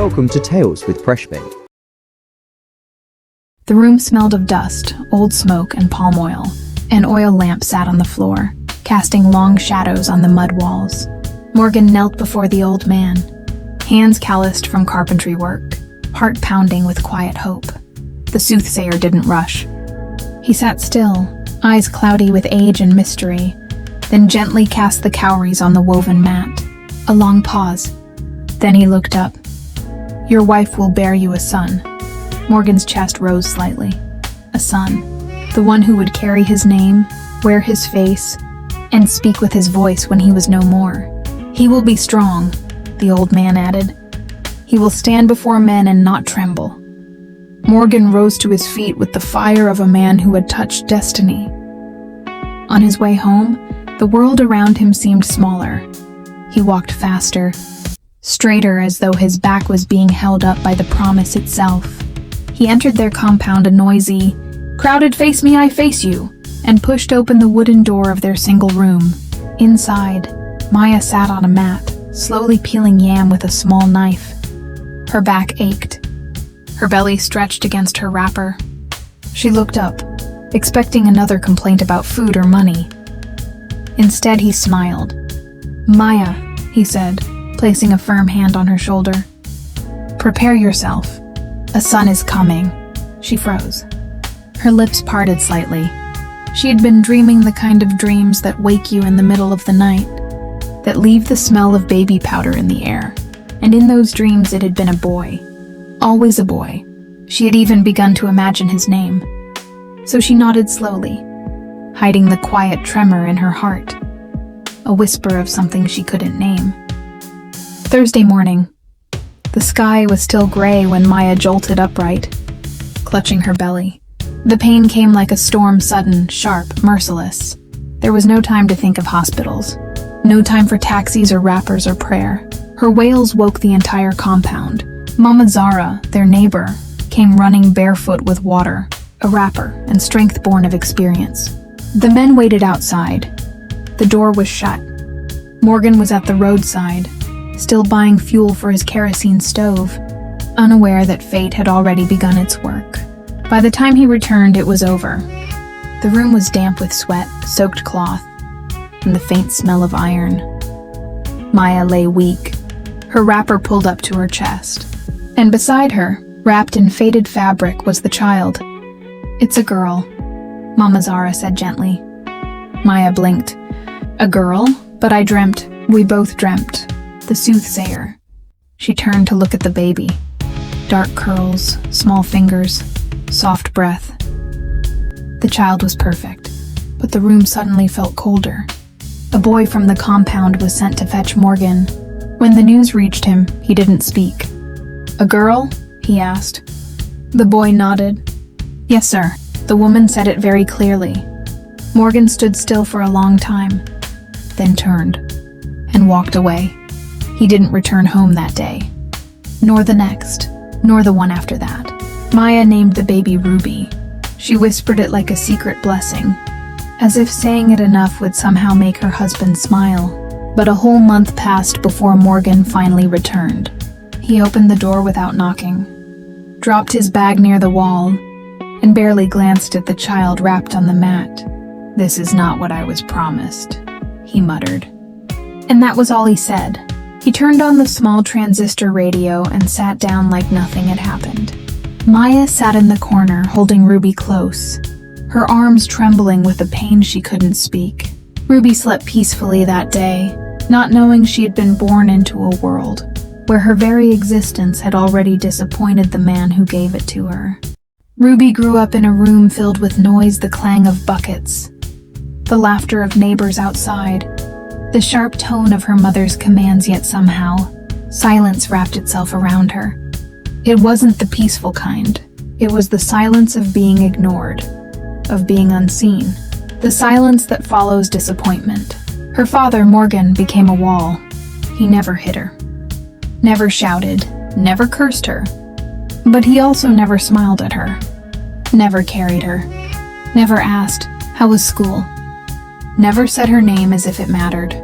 Welcome to Tales with Preshpen. The room smelled of dust, old smoke, and palm oil. An oil lamp sat on the floor, casting long shadows on the mud walls. Morgan knelt before the old man, hands calloused from carpentry work, heart pounding with quiet hope. The soothsayer didn't rush. He sat still, eyes cloudy with age and mystery, then gently cast the cowries on the woven mat. A long pause. Then he looked up. "Your wife will bear you a son." Morgan's chest rose slightly. A son. The one who would carry his name, wear his face, and speak with his voice when he was no more. "He will be strong," the old man added. "He will stand before men and not tremble." Morgan rose to his feet with the fire of a man who had touched destiny. On his way home, the world around him seemed smaller. He walked faster, straighter, as though his back was being held up by the promise itself. He entered their compound, a noisy, crowded "face me, I face you," and pushed open the wooden door of their single room. Inside, Maya sat on a mat, slowly peeling yam with a small knife. Her back ached. Her belly stretched against her wrapper. She looked up, expecting another complaint about food or money. Instead, he smiled. "Maya," he said, placing a firm hand on her shoulder. "Prepare yourself. A son is coming." She froze. Her lips parted slightly. She had been dreaming the kind of dreams that wake you in the middle of the night, that leave the smell of baby powder in the air. And in those dreams it had been a boy. Always a boy. She had even begun to imagine his name. So she nodded slowly, hiding the quiet tremor in her heart, a whisper of something she couldn't name. Thursday morning. The sky was still gray when Maya jolted upright, clutching her belly. The pain came like a storm, sudden, sharp, merciless. There was no time to think of hospitals. No time for taxis or wrappers or prayer. Her wails woke the entire compound. Mama Zara, their neighbor, came running barefoot with water, a wrapper, and strength born of experience. The men waited outside. The door was shut. Morgan was at the roadside, still buying fuel for his kerosene stove, unaware that fate had already begun its work. By the time he returned, it was over. The room was damp with sweat, soaked cloth, and the faint smell of iron. Maya lay weak, her wrapper pulled up to her chest. And beside her, wrapped in faded fabric, was the child. "It's a girl," Mama Zara said gently. Maya blinked. "A girl? But I dreamt. We both dreamt. The soothsayer." She turned to look at the baby. Dark curls, small fingers, soft breath. The child was perfect, but the room suddenly felt colder. A boy from the compound was sent to fetch Morgan. When the news reached him, he didn't speak. "A girl?" he asked. The boy nodded. "Yes, sir." The woman said it very clearly. Morgan stood still for a long time, then turned and walked away. He didn't return home that day, nor the next, nor the one after that. Maya named the baby Ruby. She whispered it like a secret blessing, as if saying it enough would somehow make her husband smile. But a whole month passed before Morgan finally returned. He opened the door without knocking, dropped his bag near the wall, and barely glanced at the child wrapped on the mat. "This is not what I was promised," he muttered. And that was all he said. He turned on the small transistor radio and sat down like nothing had happened. Maya sat in the corner, holding Ruby close, her arms trembling with a pain she couldn't speak. Ruby slept peacefully that day, not knowing she had been born into a world where her very existence had already disappointed the man who gave it to her. Ruby grew up in a room filled with noise, the clang of buckets, the laughter of neighbors outside, the sharp tone of her mother's commands, yet somehow, silence wrapped itself around her. It wasn't the peaceful kind. It was the silence of being ignored, of being unseen, the silence that follows disappointment. Her father, Morgan, became a wall. He never hit her, never shouted, never cursed her. But he also never smiled at her, never carried her, never asked, "How was school?" Never said her name as if it mattered.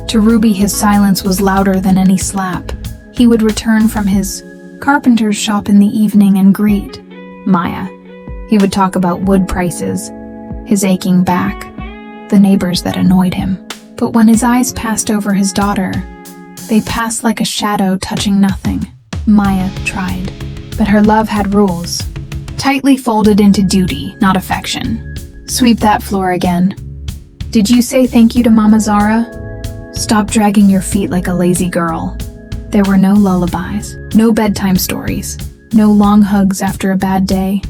To Ruby, his silence was louder than any slap. He would return from his Carpenters shop in the evening and greet Maya. He would talk about wood prices, his aching back, the neighbors that annoyed him. But when his eyes passed over his daughter, they passed like a shadow touching nothing. Maya tried, but her love had rules, tightly folded into duty, not affection. Sweep that floor again. Did you say thank you to Mama Zara? Stop dragging your feet like a lazy girl. There were no lullabies, no bedtime stories, no long hugs after a bad day.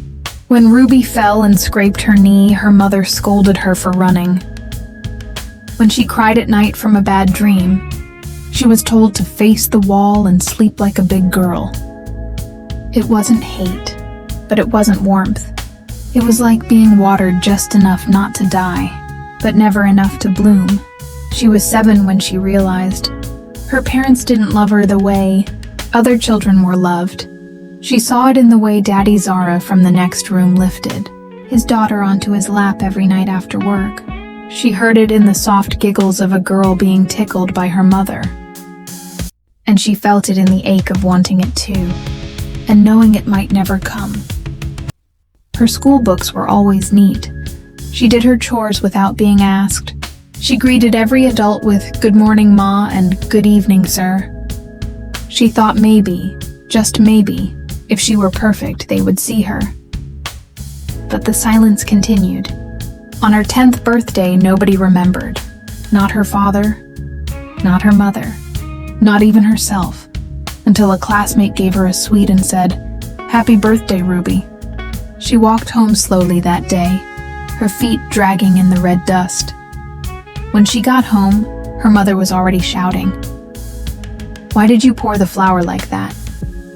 When Ruby fell and scraped her knee, her mother scolded her for running. When she cried at night from a bad dream, she was told to face the wall and sleep like a big girl. It wasn't hate, but it wasn't warmth. It was like being watered just enough not to die, but never enough to bloom. She was 7 when she realized her parents didn't love her the way other children were loved. She saw it in the way Daddy Zara from the next room lifted his daughter onto his lap every night after work. She heard it in the soft giggles of a girl being tickled by her mother. And she felt it in the ache of wanting it too, and knowing it might never come. Her school books were always neat. She did her chores without being asked. She greeted every adult with "Good morning, Ma," and "Good evening, sir." She thought maybe, just maybe, if she were perfect, they would see her. But the silence continued. On her 10th birthday, nobody remembered. Not her father, not her mother, not even herself, until a classmate gave her a sweet and said, "Happy birthday, Ruby." She walked home slowly that day, her feet dragging in the red dust. When she got home, her mother was already shouting, "Why did you pour the flour like that?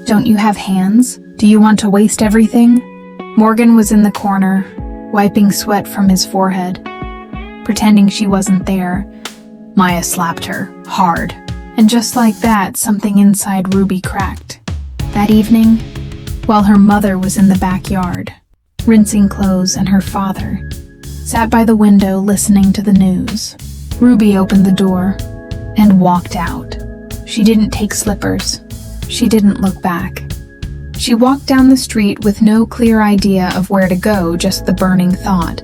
Don't you have hands? Do you want to waste everything?" Morgan was in the corner, wiping sweat from his forehead. Pretending she wasn't there, Maya slapped her, hard. And just like that, something inside Ruby cracked. That evening, while her mother was in the backyard, rinsing clothes, and her father sat by the window listening to the news, Ruby opened the door and walked out. She didn't take slippers. She didn't look back. She walked down the street with no clear idea of where to go, just the burning thought,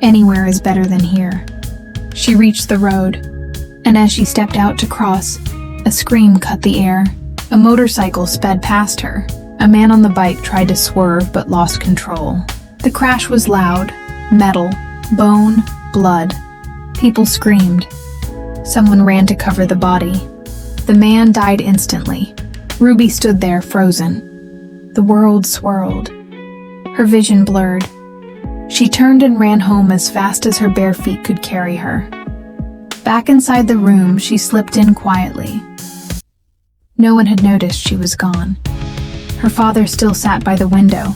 anywhere is better than here. She reached the road, and as she stepped out to cross, a scream cut the air. A motorcycle sped past her. A man on the bike tried to swerve but lost control. The crash was loud, metal, bone, blood. People screamed. Someone ran to cover the body. The man died instantly. Ruby stood there, frozen. The world swirled. Her vision blurred. She turned and ran home as fast as her bare feet could carry her. Back inside the room, she slipped in quietly. No one had noticed she was gone. Her father still sat by the window.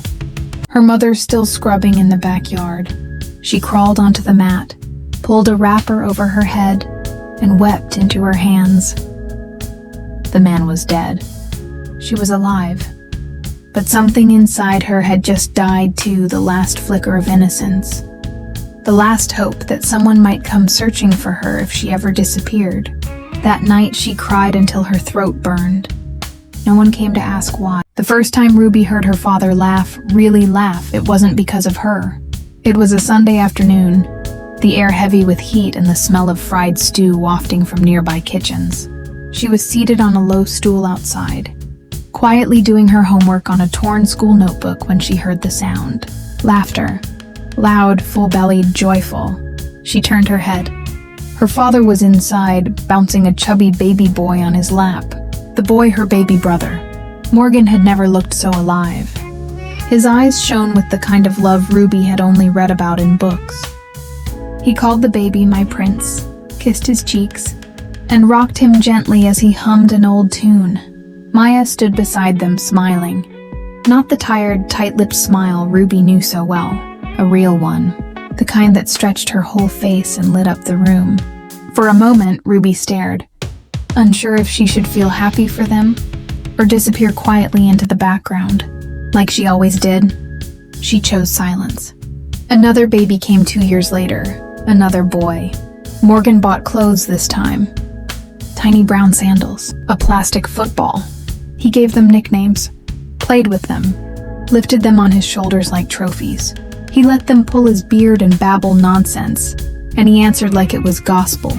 Her mother still scrubbing in the backyard. She crawled onto the mat, pulled a wrapper over her head, and wept into her hands. The man was dead. She was alive. But something inside her had just died too, the last flicker of innocence. The last hope that someone might come searching for her if she ever disappeared. That night she cried until her throat burned. No one came to ask why. The first time Ruby heard her father laugh, really laugh, it wasn't because of her. It was a Sunday afternoon, the air heavy with heat and the smell of fried stew wafting from nearby kitchens. She was seated on a low stool outside, quietly doing her homework on a torn school notebook when she heard the sound. Laughter. Loud, full-bellied, joyful. She turned her head. Her father was inside, bouncing a chubby baby boy on his lap. The boy her baby brother. Morgan had never looked so alive. His eyes shone with the kind of love Ruby had only read about in books. He called the baby my prince, kissed his cheeks, and rocked him gently as he hummed an old tune. Maya stood beside them, smiling. Not the tired, tight-lipped smile Ruby knew so well. A real one. The kind that stretched her whole face and lit up the room. For a moment, Ruby stared, unsure if she should feel happy for them or disappear quietly into the background, like she always did. She chose silence. Another baby came 2 years later, another boy. Morgan bought clothes this time. Tiny brown sandals, a plastic football. He gave them nicknames. played with them, lifted them on his shoulders like trophies. He let them pull his beard and babble nonsense, and he answered like it was gospel.